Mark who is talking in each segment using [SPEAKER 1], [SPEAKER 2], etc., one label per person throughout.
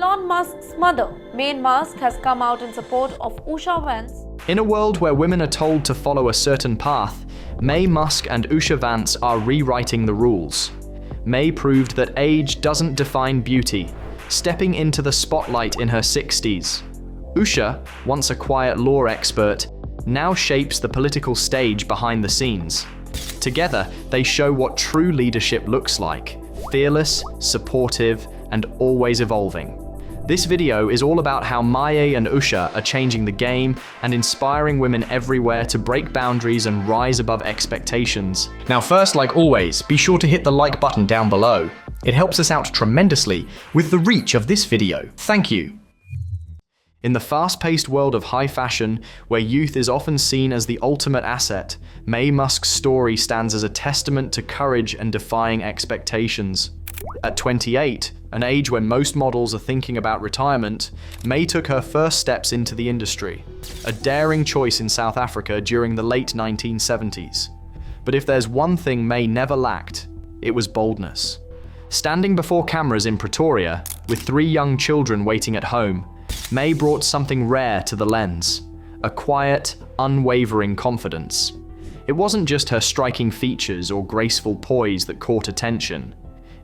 [SPEAKER 1] Elon Musk's mother, Maye Musk, has come out in support of Usha Vance.
[SPEAKER 2] In a world where women are told to follow a certain path, Maye Musk and Usha Vance are rewriting the rules. Maye proved that age doesn't define beauty, stepping into the spotlight in her 60s. Usha, once a quiet law expert, now shapes the political stage behind the scenes. Together, they show what true leadership looks like: fearless, supportive, and always evolving. This video is all about how Maye and Usha are changing the game and inspiring women everywhere to break boundaries and rise above expectations. Now first, like always, be sure to hit the like button down below. It helps us out tremendously with the reach of this video. Thank you. In the fast-paced world of high fashion, where youth is often seen as the ultimate asset, Maye Musk's story stands as a testament to courage and defying expectations. At 28, an age when most models are thinking about retirement, Maye took her first steps into the industry, a daring choice in South Africa during the late 1970s. But if there's one thing Maye never lacked, it was boldness. Standing before cameras in Pretoria, with 3 young children waiting at home, Maye brought something rare to the lens: a quiet, unwavering confidence. It wasn't just her striking features or graceful poise that caught attention.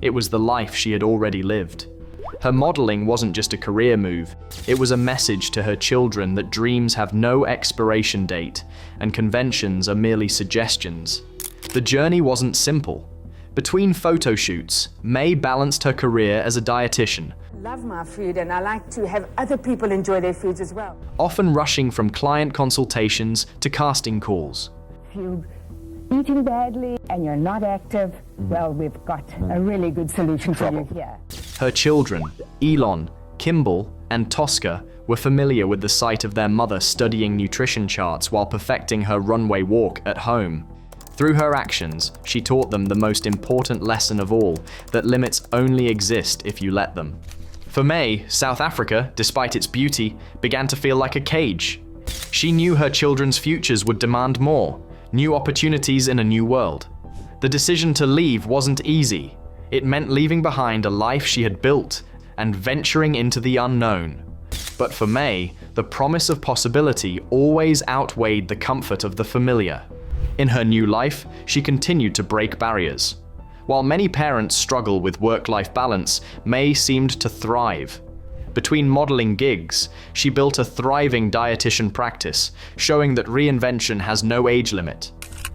[SPEAKER 2] It was the life she had already lived. Her modeling wasn't just a career move, it was a message to her children that dreams have no expiration date and conventions are merely suggestions. The journey wasn't simple. Between photo shoots, Maye balanced her career as a dietitian,
[SPEAKER 3] Love my food and I like to have other people enjoy their foods as well.
[SPEAKER 2] often rushing from client consultations to casting calls.
[SPEAKER 3] If you're eating badly and you're not active, well, we've got a really good solution for you here.
[SPEAKER 2] Her children, Elon, Kimball, and Tosca, were familiar with the sight of their mother studying nutrition charts while perfecting her runway walk at home. Through her actions, she taught them the most important lesson of all, that limits only exist if you let them. For Maye, South Africa, despite its beauty, began to feel like a cage. She knew her children's futures would demand more, new opportunities in a new world. The decision to leave wasn't easy. It meant leaving behind a life she had built and venturing into the unknown. But for Maye, the promise of possibility always outweighed the comfort of the familiar. In her new life, she continued to break barriers. While many parents struggle with work-life balance, Maye seemed to thrive. Between modeling gigs, she built a thriving dietitian practice, showing that reinvention has no age limit.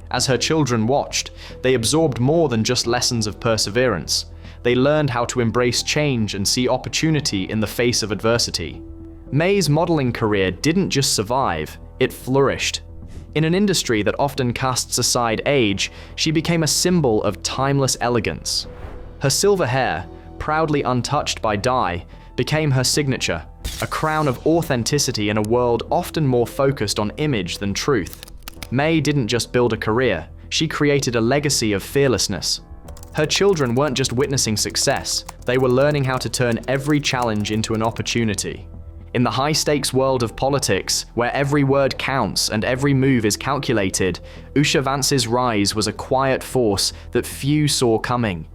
[SPEAKER 2] As her children watched, they absorbed more than just lessons of perseverance. They learned how to embrace change and see opportunity in the face of adversity. Maye's modeling career didn't just survive, it flourished. In an industry that often casts aside age, she became a symbol of timeless elegance. Her silver hair, proudly untouched by dye, became her signature, a crown of authenticity in a world often more focused on image than truth. Maye didn't just build a career, she created a legacy of fearlessness. Her children weren't just witnessing success, they were learning how to turn every challenge into an opportunity. In the high-stakes world of politics, where every word counts and every move is calculated, Usha Vance's rise was a quiet force that few saw coming.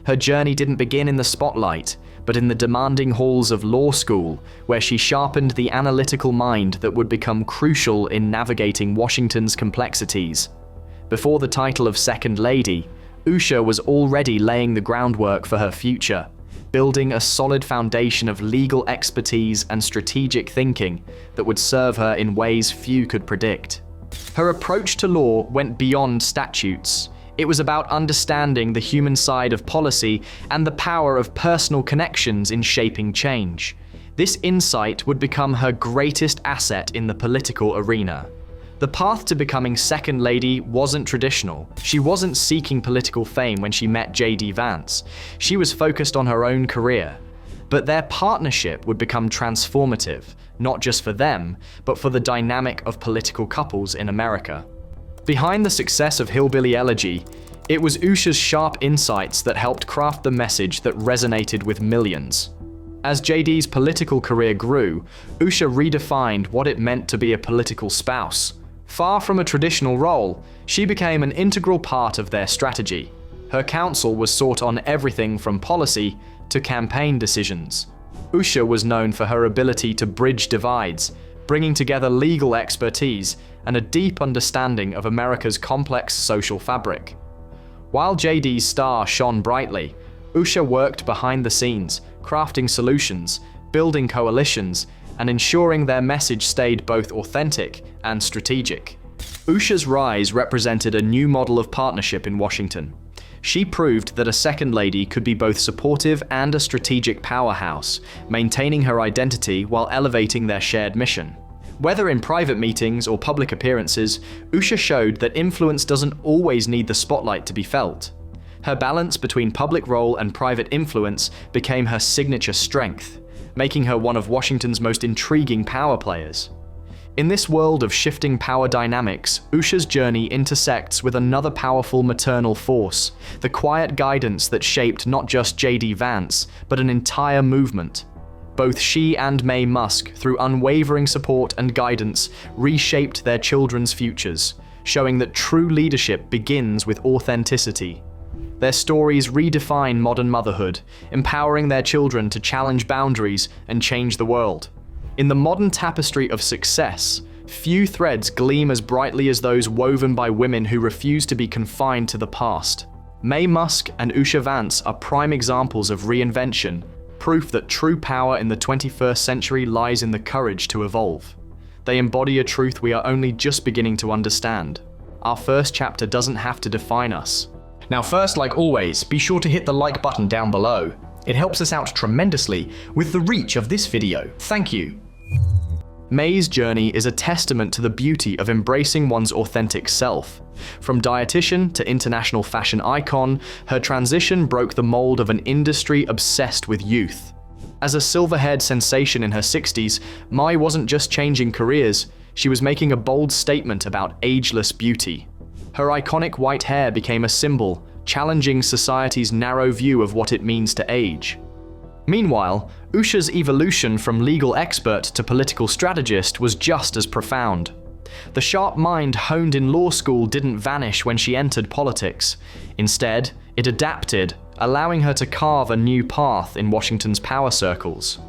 [SPEAKER 2] Her journey didn't begin in the spotlight, but in the demanding halls of law school, where she sharpened the analytical mind that would become crucial in navigating Washington's complexities. Before the title of Second Lady, Usha was already laying the groundwork for her future, building a solid foundation of legal expertise and strategic thinking that would serve her in ways few could predict. Her approach to law went beyond statutes. It was about understanding the human side of policy and the power of personal connections in shaping change. This insight would become her greatest asset in the political arena. The path to becoming Second Lady wasn't traditional. She wasn't seeking political fame when she met J.D. Vance. She was focused on her own career. But their partnership would become transformative, not just for them, but for the dynamic of political couples in America. Behind the success of Hillbilly Elegy, it was Usha's sharp insights that helped craft the message that resonated with millions. As JD's political career grew, Usha redefined what it meant to be a political spouse. Far from a traditional role, she became an integral part of their strategy. Her counsel was sought on everything from policy to campaign decisions. Usha was known for her ability to bridge divides, bringing together legal expertise and a deep understanding of America's complex social fabric. While JD's star shone brightly, Usha worked behind the scenes, crafting solutions, building coalitions, and ensuring their message stayed both authentic and strategic. Usha's rise represented a new model of partnership in Washington. She proved that a second lady could be both supportive and a strategic powerhouse, maintaining her identity while elevating their shared mission. Whether in private meetings or public appearances, Usha showed that influence doesn't always need the spotlight to be felt. Her balance between public role and private influence became her signature strength, making her one of Washington's most intriguing power players. In this world of shifting power dynamics, Usha's journey intersects with another powerful maternal force, the quiet guidance that shaped not just JD Vance, but an entire movement. Both she and Maye Musk, through unwavering support and guidance, reshaped their children's futures, showing that true leadership begins with authenticity. Their stories redefine modern motherhood, empowering their children to challenge boundaries and change the world. In the modern tapestry of success, few threads gleam as brightly as those woven by women who refuse to be confined to the past. Maye Musk and Usha Vance are prime examples of reinvention, proof that true power in the 21st century lies in the courage to evolve. They embody a truth we are only just beginning to understand. Our first chapter doesn't have to define us.
[SPEAKER 4] Now first, like always, be sure to hit the like button down below. It helps us out tremendously with the reach of this video. Thank you.
[SPEAKER 2] Maye's journey is a testament to the beauty of embracing one's authentic self. From dietitian to international fashion icon, her transition broke the mold of an industry obsessed with youth. As a silver-haired sensation in her 60s, Maye wasn't just changing careers, she was making a bold statement about ageless beauty. Her iconic white hair became a symbol, challenging society's narrow view of what it means to age. Meanwhile, Usha's evolution from legal expert to political strategist was just as profound. The sharp mind honed in law school didn't vanish when she entered politics. Instead, it adapted, allowing her to carve a new path in Washington's power circles.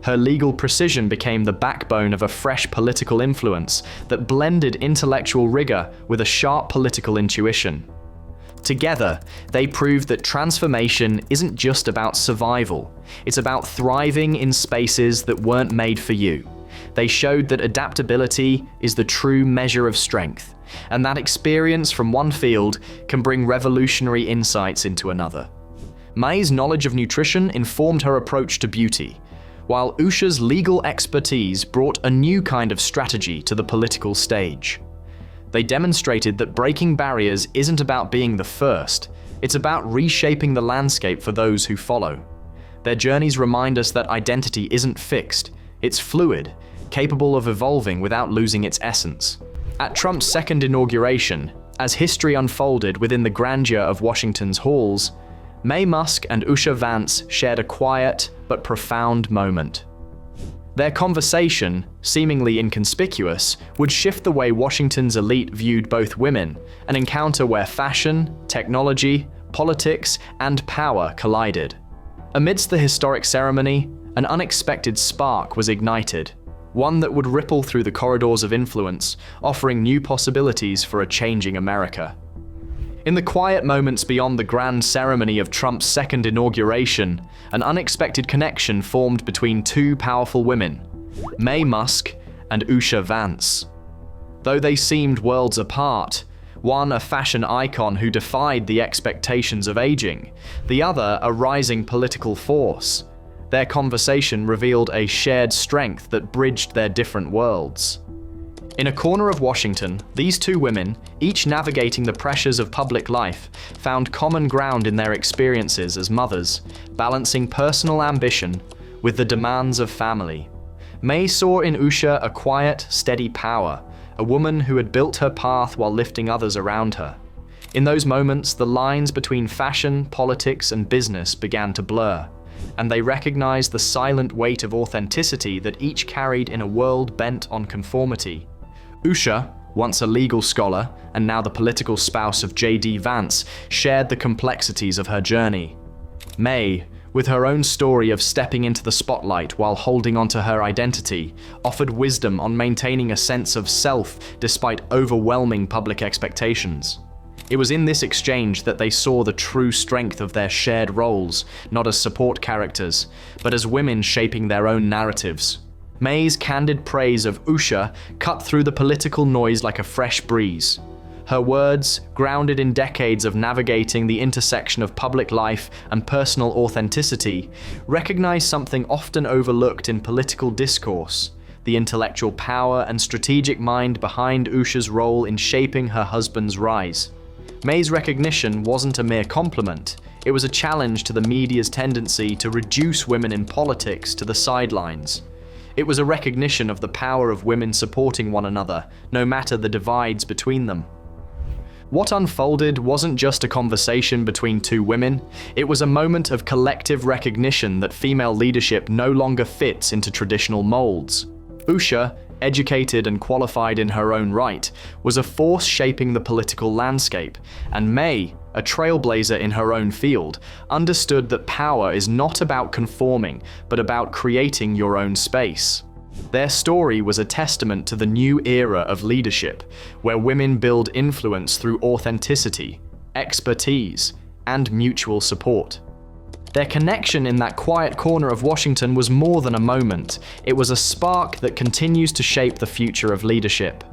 [SPEAKER 2] Her legal precision became the backbone of a fresh political influence that blended intellectual rigor with a sharp political intuition. Together, they proved that transformation isn't just about survival, it's about thriving in spaces that weren't made for you. They showed that adaptability is the true measure of strength, and that experience from one field can bring revolutionary insights into another. Maye's knowledge of nutrition informed her approach to beauty, while Usha's legal expertise brought a new kind of strategy to the political stage. They demonstrated that breaking barriers isn't about being the first, it's about reshaping the landscape for those who follow. Their journeys remind us that identity isn't fixed, it's fluid, capable of evolving without losing its essence. At Trump's second inauguration, as history unfolded within the grandeur of Washington's halls, Maye Musk and Usha Vance shared a quiet but profound moment. Their conversation, seemingly inconspicuous, would shift the way Washington's elite viewed both women, an encounter where fashion, technology, politics, and power collided. Amidst the historic ceremony, an unexpected spark was ignited, one that would ripple through the corridors of influence, offering new possibilities for a changing America. In the quiet moments beyond the grand ceremony of Trump's second inauguration, an unexpected connection formed between two powerful women, Maye Musk and Usha Vance. Though they seemed worlds apart, one a fashion icon who defied the expectations of aging, the other a rising political force, their conversation revealed a shared strength that bridged their different worlds. In a corner of Washington, these two women, each navigating the pressures of public life, found common ground in their experiences as mothers, balancing personal ambition with the demands of family. Maye saw in Usha a quiet, steady power, a woman who had built her path while lifting others around her. In those moments, the lines between fashion, politics, and business began to blur, and they recognized the silent weight of authenticity that each carried in a world bent on conformity. Usha, once a legal scholar and now the political spouse of JD Vance, shared the complexities of her journey. Maye, with her own story of stepping into the spotlight while holding onto her identity, offered wisdom on maintaining a sense of self despite overwhelming public expectations. It was in this exchange that they saw the true strength of their shared roles, not as support characters, but as women shaping their own narratives. Maye's candid praise of Usha cut through the political noise like a fresh breeze. Her words, grounded in decades of navigating the intersection of public life and personal authenticity, recognize something often overlooked in political discourse: the intellectual power and strategic mind behind Usha's role in shaping her husband's rise. Maye's recognition wasn't a mere compliment, it was a challenge to the media's tendency to reduce women in politics to the sidelines. It was a recognition of the power of women supporting one another, no matter the divides between them. What unfolded wasn't just a conversation between two women, it was a moment of collective recognition that female leadership no longer fits into traditional molds. Usha, educated and qualified in her own right, was a force shaping the political landscape, and Maye, a trailblazer in her own field, understood that power is not about conforming, but about creating your own space. Their story was a testament to the new era of leadership, where women build influence through authenticity, expertise, and mutual support. Their connection in that quiet corner of Washington was more than a moment. It was a spark that continues to shape the future of leadership.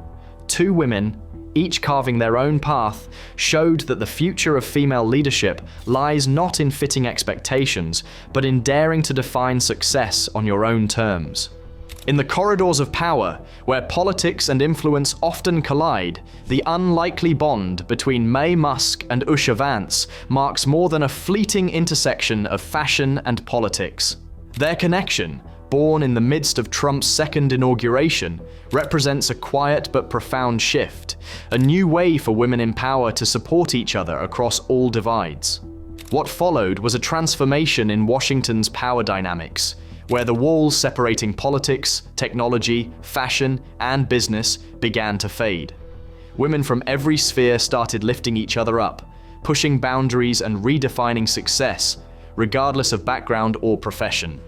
[SPEAKER 2] Two women, each carving their own path, showed that the future of female leadership lies not in fitting expectations, but in daring to define success on your own terms. In the corridors of power, where politics and influence often collide, the unlikely bond between Maye Musk and Usha Vance marks more than a fleeting intersection of fashion and politics. Their connection, born in the midst of Trump's second inauguration, represents a quiet but profound shift, a new way for women in power to support each other across all divides. What followed was a transformation in Washington's power dynamics, where the walls separating politics, technology, fashion, and business began to fade. Women from every sphere started lifting each other up, pushing boundaries and redefining success, regardless of background or profession.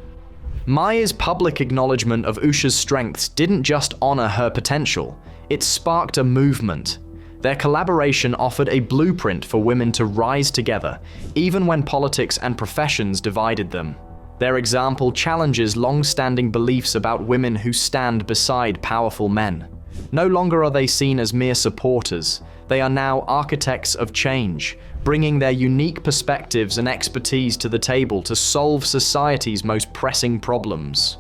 [SPEAKER 2] Maye's public acknowledgement of Usha's strengths didn't just honor her potential, it sparked a movement. Their collaboration offered a blueprint for women to rise together, even when politics and professions divided them. Their example challenges long-standing beliefs about women who stand beside powerful men. No longer are they seen as mere supporters, they are now architects of change, bringing their unique perspectives and expertise to the table to solve society's most pressing problems.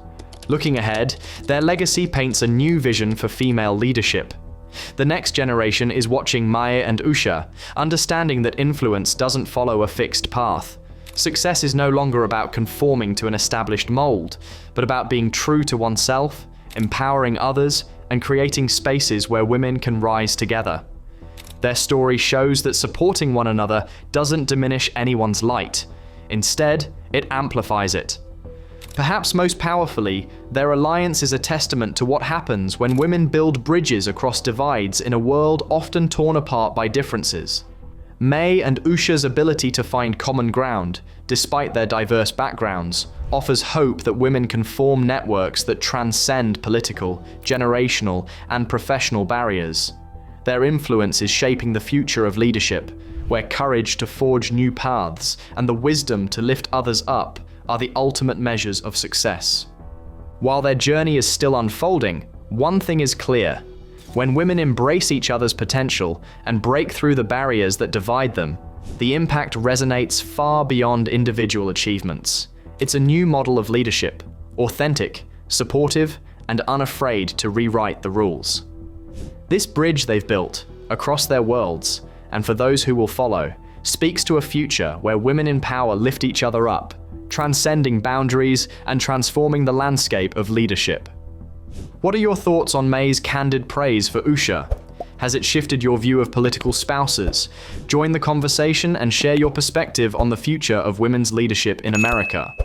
[SPEAKER 2] Looking ahead, their legacy paints a new vision for female leadership. The next generation is watching Maye and Usha, understanding that influence doesn't follow a fixed path. Success is no longer about conforming to an established mold, but about being true to oneself, empowering others, and creating spaces where women can rise together. Their story shows that supporting one another doesn't diminish anyone's light. Instead, it amplifies it. Perhaps most powerfully, their alliance is a testament to what happens when women build bridges across divides in a world often torn apart by differences. Maye and Usha's ability to find common ground, despite their diverse backgrounds, offers hope that women can form networks that transcend political, generational, and professional barriers. Their influence is shaping the future of leadership, where courage to forge new paths and the wisdom to lift others up are the ultimate measures of success. While their journey is still unfolding, one thing is clear. When women embrace each other's potential and break through the barriers that divide them, the impact resonates far beyond individual achievements. It's a new model of leadership, authentic, supportive, and unafraid to rewrite the rules. This bridge they've built, across their worlds, and for those who will follow, speaks to a future where women in power lift each other up, transcending boundaries and transforming the landscape of leadership. What are your thoughts on Maye's candid praise for Usha? Has it shifted your view of political spouses? Join the conversation and share your perspective on the future of women's leadership in America.